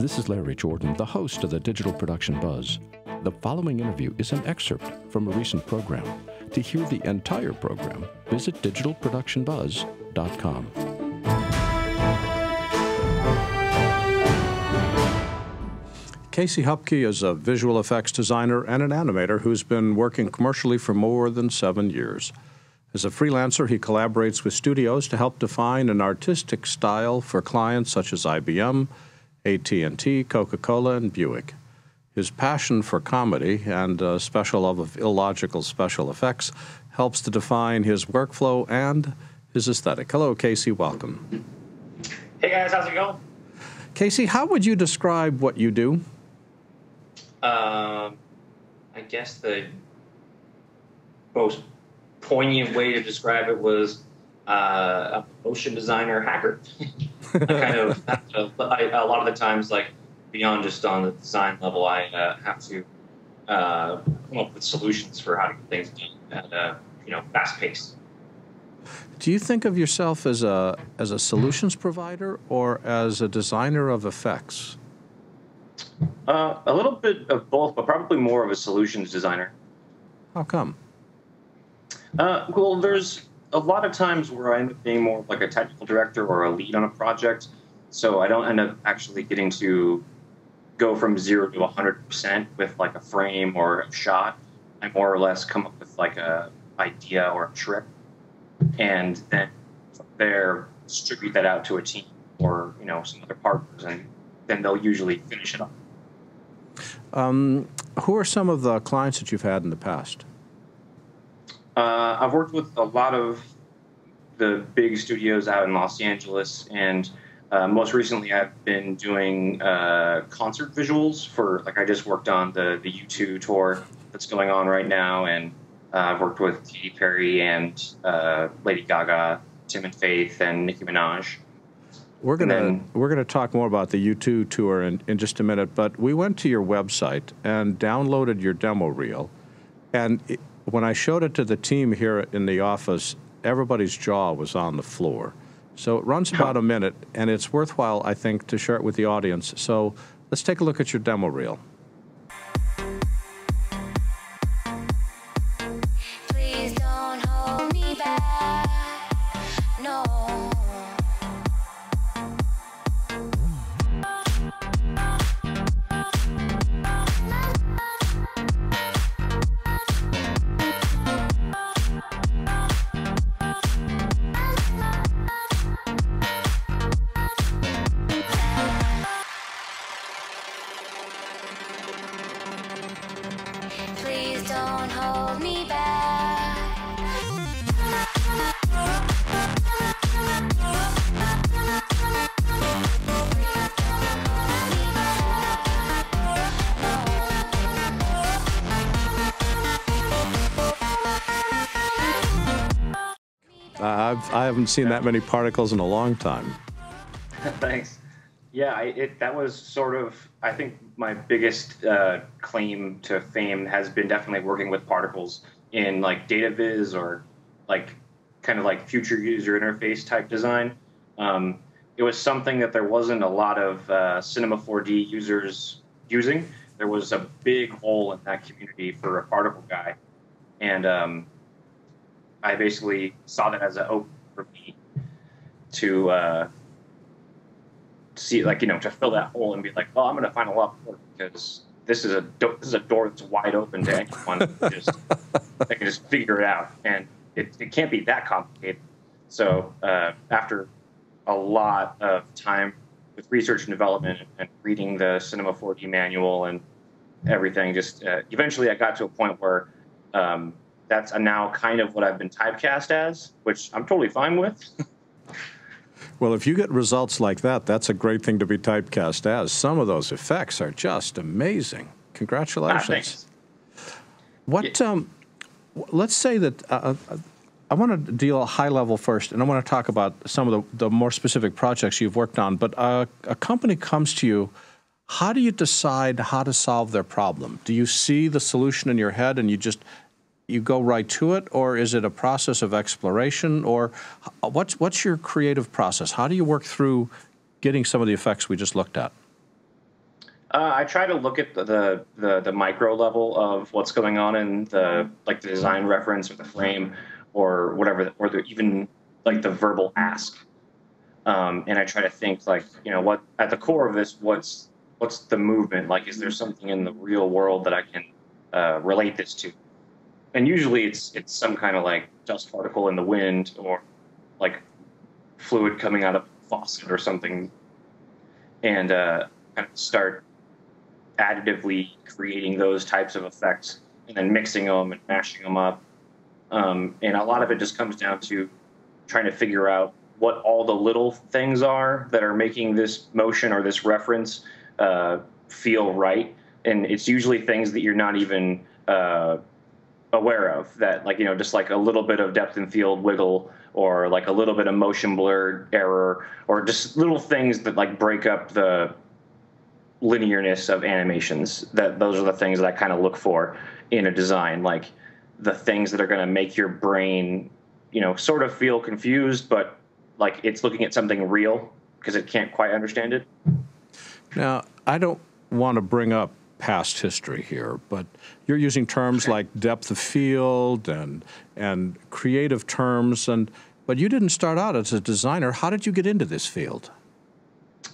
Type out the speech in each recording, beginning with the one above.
This is Larry Jordan, the host of the Digital Production Buzz. The following interview is an excerpt from a recent program. To hear the entire program, visit digitalproductionbuzz.com. Casey Hupke is a visual effects designer and an animator who's been working commercially for more than 7 years. As a freelancer, he collaborates with studios to help define an artistic style for clients such as IBM, AT&T, Coca Cola, and Buick. His passion for comedy and a special love of illogical special effects helps to define his workflow and his aesthetic. Hello, Casey. Welcome. Hey, guys. How's it going? Casey, how would you describe what you do? I guess the most poignant way to describe it was a motion designer hacker. A lot of the times, like beyond just on the design level, I have to come up with solutions for how to get things done at fast pace. Do you think of yourself as a solutions provider or as a designer of effects? A little bit of both, but probably more of a solutions designer. How come? Well, there's a lot of times where I end up being more like a technical director or a lead on a project, so I don't end up actually getting to go from 0 to 100% with like a frame or a shot. I more or less come up with like a idea or a trick, and then from there distribute that out to a team or some other partners, and then they'll usually finish it up. Who are some of the clients that you've had in the past? I've worked with a lot of the big studios out in Los Angeles, and most recently I've been doing concert visuals for, like, I just worked on the U2 tour that's going on right now, and I've worked with Katy Perry and Lady Gaga, Tim and Faith, and Nicki Minaj. We're gonna talk more about the U2 tour in just a minute, but we went to your website and downloaded your demo reel, and when I showed it to the team here in the office, everybody's jaw was on the floor. So it runs about a minute, and it's worthwhile, I think, to share it with the audience. So let's take a look at your demo reel. Please don't hold me back, no. Please don't hold me back. I haven't seen that many particles in a long time. Thanks. Yeah, that was sort of, I think my biggest claim to fame has been definitely working with particles in like data viz or like kind of like future user interface type design. It was something that there wasn't a lot of Cinema 4D users using. There was a big hole in that community for a particle guy. And I basically saw that as an opening for me to see, like, to fill that hole and be like, well, I'm going to find a lot more because this is a door that's wide open to anyone that can just figure it out, and it can't be that complicated. So after a lot of time with research and development and reading the Cinema 4D manual and everything, just eventually I got to a point where that's now kind of what I've been typecast as, which I'm totally fine with. Well, if you get results like that, that's a great thing to be typecast as. Some of those effects are just amazing. Congratulations. Let's say that I want to deal high level first, and I want to talk about some of the more specific projects you've worked on. But a company comes to you. How do you decide how to solve their problem? Do you see the solution in your head and you go right to it, or is it a process of exploration, or what's your creative process? How do you work through getting some of the effects we just looked at? I try to look at the micro level of what's going on in the like the design reference or the frame or whatever, or even like the verbal ask. And I try to think like, what at the core of this, what's the movement? Like, is there something in the real world that I can relate this to? And usually it's some kind of like dust particle in the wind or like fluid coming out of a faucet or something, and kind of start additively creating those types of effects and then mixing them and mashing them up. And a lot of it just comes down to trying to figure out what all the little things are that are making this motion or this reference feel right. And it's usually things that you're not even aware of, that like, just like a little bit of depth and field wiggle or like a little bit of motion blur error or just little things that like break up the linearness of animations. That those are the things that I kind of look for in a design, like the things that are going to make your brain, sort of feel confused, but like it's looking at something real because it can't quite understand it. Now, I don't want to bring up past history here, but you're using terms like depth of field and creative terms, but you didn't start out as a designer. How did you get into this field?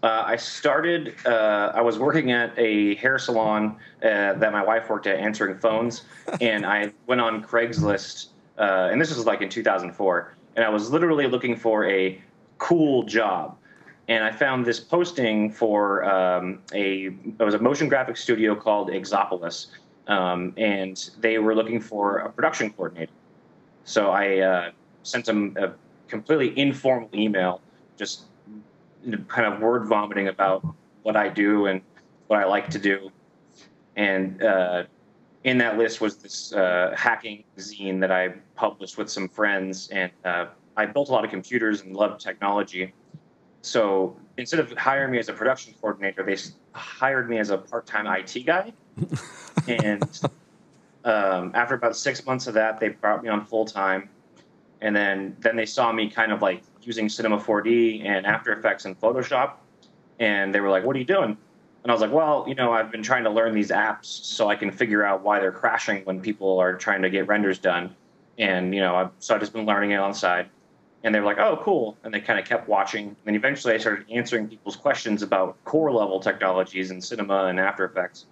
I started, I was working at a hair salon that my wife worked at, answering phones, and I went on Craigslist, and this was like in 2004, and I was literally looking for a cool job. And I found this posting for it was a motion graphics studio called Exopolis, and they were looking for a production coordinator. So I sent them a completely informal email, just kind of word vomiting about what I do and what I like to do. And in that list was this hacking zine that I published with some friends. And I built a lot of computers and loved technology. So instead of hiring me as a production coordinator, they hired me as a part-time IT guy. And after about 6 months of that, they brought me on full-time. And then they saw me kind of like using Cinema 4D and After Effects and Photoshop. And they were like, "What are you doing?" And I was like, "Well, I've been trying to learn these apps so I can figure out why they're crashing when people are trying to get renders done." And, so I've just been learning it on the side. And they were like, "Oh, cool." And they kind of kept watching. And eventually I started answering people's questions about core level technologies in Cinema and After Effects.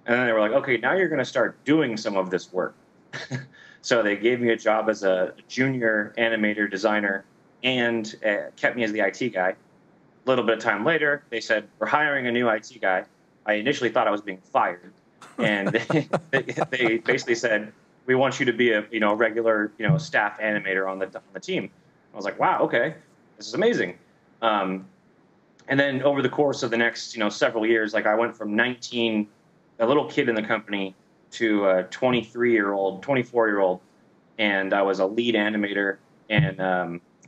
And then they were like, "Okay, now you're going to start doing some of this work." So they gave me a job as a junior animator designer and kept me as the IT guy. A little bit of time later, they said, "We're hiring a new IT guy." I initially thought I was being fired. And they basically said, "We want you to be a regular staff animator on the team." I was like, "Wow, okay, this is amazing." And then over the course of the next several years, like I went from 19, a little kid in the company, to a 23-year-old, 24-year-old, and I was a lead animator. And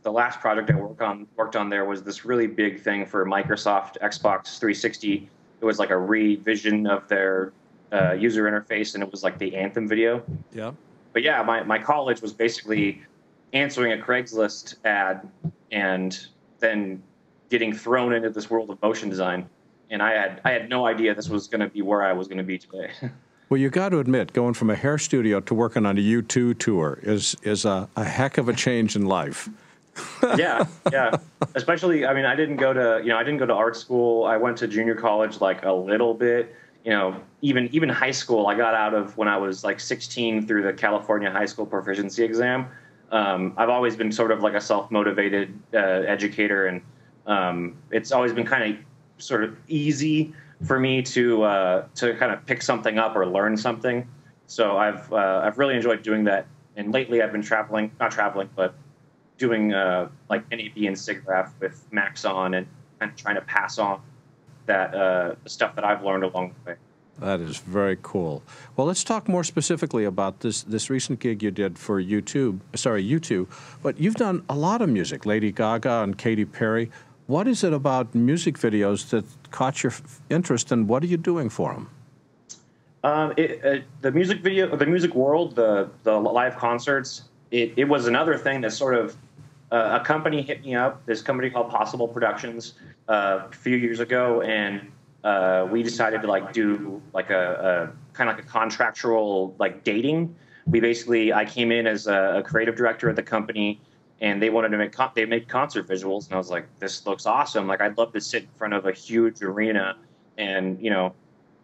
the last project I worked on there was this really big thing for Microsoft Xbox 360. It was like a revision of their user interface, and it was like the Anthem video. Yeah. But yeah, my college was basically answering a Craigslist ad and then getting thrown into this world of motion design. And I had no idea this was going to be where I was going to be today. Well, you got to admit, going from a hair studio to working on a U2 tour is a heck of a change in life. Yeah. Especially, I mean, I didn't go to art school. I went to junior college like a little bit. Even high school, I got out of when I was like 16 through the California High School Proficiency Exam. I've always been sort of like a self-motivated educator, and it's always been kind of sort of easy for me to kind of pick something up or learn something. So I've really enjoyed doing that. And lately I've been not traveling, but doing like NAB and SIGGRAPH with Maxon and kind of trying to pass on that the stuff that I've learned along the way. That is very cool. Well, let's talk more specifically about this recent gig you did for U2. But you've done a lot of music, Lady Gaga and Katy Perry. What is it about music videos that caught your interest, and what are you doing for them? The music world, the live concerts, it was another thing that sort of a company hit me up, this company called Possible Productions, a few years ago, and we decided to like do like a kind of like a contractual like dating. I came in as a creative director at the company, and they wanted to make concert visuals, and I was like, this looks awesome. Like, I'd love to sit in front of a huge arena and, you know,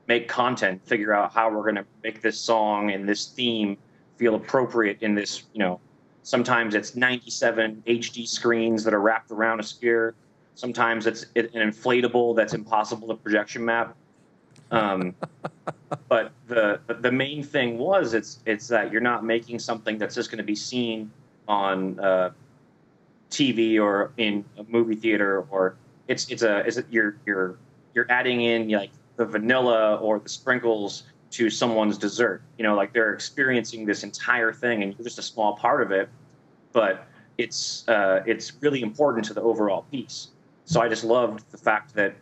make content, figure out how we're going to make this song and this theme feel appropriate in this, you know, sometimes it's 97 HD screens that are wrapped around a sphere. Sometimes it's an inflatable that's impossible to projection map. But the main thing was it's that you're not making something that's just going to be seen on TV or in a movie theater, or you're adding in like the vanilla or the sprinkles to someone's dessert. You know, like they're experiencing this entire thing, and you're just a small part of it. But it's really important to the overall piece. So I just loved the fact that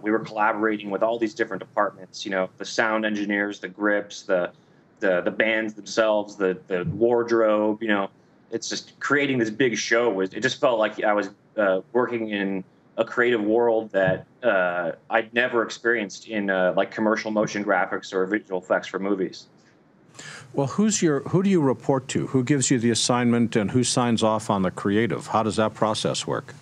we were collaborating with all these different departments. You know, the sound engineers, the grips, the bands themselves, the wardrobe. You know, it's just creating this big show. It just felt like I was working in a creative world that I'd never experienced in like commercial motion graphics or visual effects for movies. Well, who do you report to? Who gives you the assignment, and who signs off on the creative? How does that process work?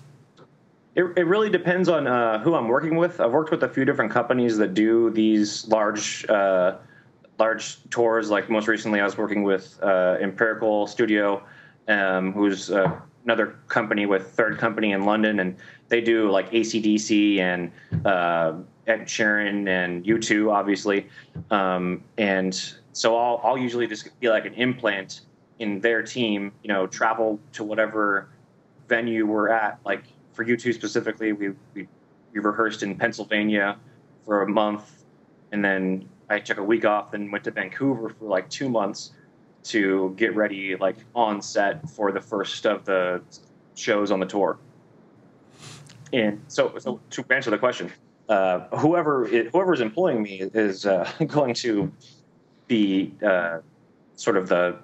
It really depends on who I'm working with. I've worked with a few different companies that do these large tours. Like most recently, I was working with Empirical Studio, who's another company with Third Company in London, and they do like AC/DC and Ed Sheeran and U2, obviously. And so I'll usually just be like an implant in their team. You know, travel to whatever venue we're at. Like for U2 specifically, we rehearsed in Pennsylvania for a month, and then I took a week off and went to Vancouver for like 2 months to get ready, like on set for the first of the shows on the tour. And so to answer the question, whoever's employing me is going to be sort of the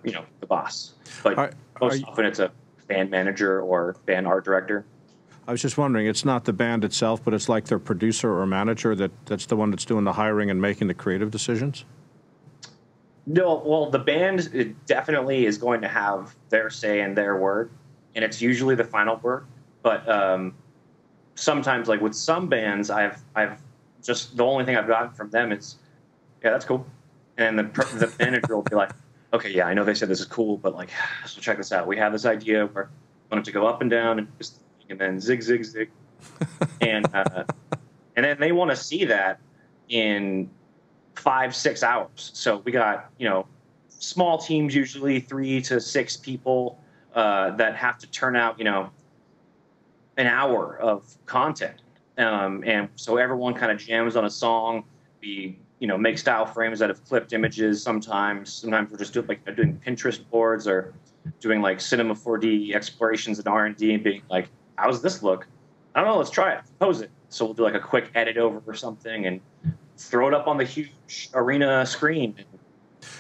boss. But most often it's a band manager or band art director. I was just wondering, it's not the band itself, but it's like their producer or manager that's the one that's doing the hiring and making the creative decisions? No, well, the band definitely is going to have their say and their word, and it's usually the final word. But sometimes, like with some bands, I've just the only thing I've gotten from them is, yeah, that's cool, and the manager will be like, okay, yeah, I know they said this is cool, but like, so check this out. We have this idea where we want it to go up and down, and then zig, zig, zig, and then they want to see that in 5-6 hours. So we got, small teams, usually 3 to 6 people that have to turn out, an hour of content. And so everyone kind of jams on a song. We, make style frames out of clipped images sometimes. Sometimes we're just doing Pinterest boards or doing like Cinema 4D explorations and R&D and being like, how does this look? I don't know, let's try it, compose it. So we'll do like a quick edit over or something and throw it up on the huge arena screen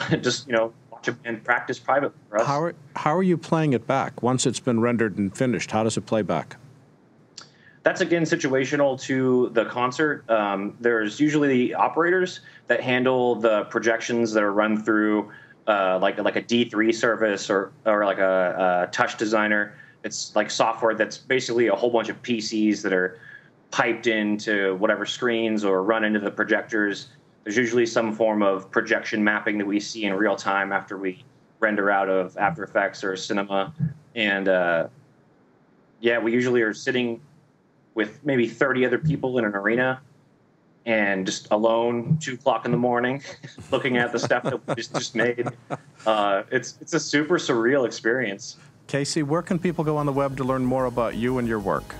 and just, watch a band practice privately for us. How are you playing it back? Once it's been rendered and finished, how does it play back? That's, again, situational to the concert. There's usually operators that handle the projections that are run through like a D3 service or like a touch designer. It's like software that's basically a whole bunch of PCs that are piped into whatever screens or run into the projectors. There's usually some form of projection mapping that we see in real time after we render out of After Effects or Cinema. And we usually are sitting with maybe 30 other people in an arena and just alone, 2 o'clock in the morning, looking at the stuff that we just made. It's a super surreal experience. Casey, where can people go on the web to learn more about you and your work?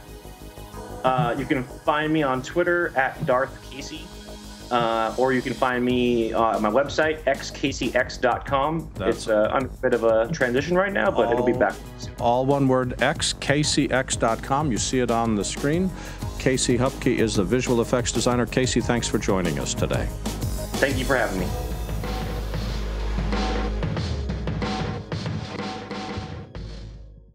You can find me on Twitter at Darth Casey, or you can find me on my website, xcaseyx.com. It's under a bit of a transition right now, but it'll be back soon. All one word, xcaseyx.com. You see it on the screen. Casey Hupke is the visual effects designer. Casey, thanks for joining us today. Thank you for having me.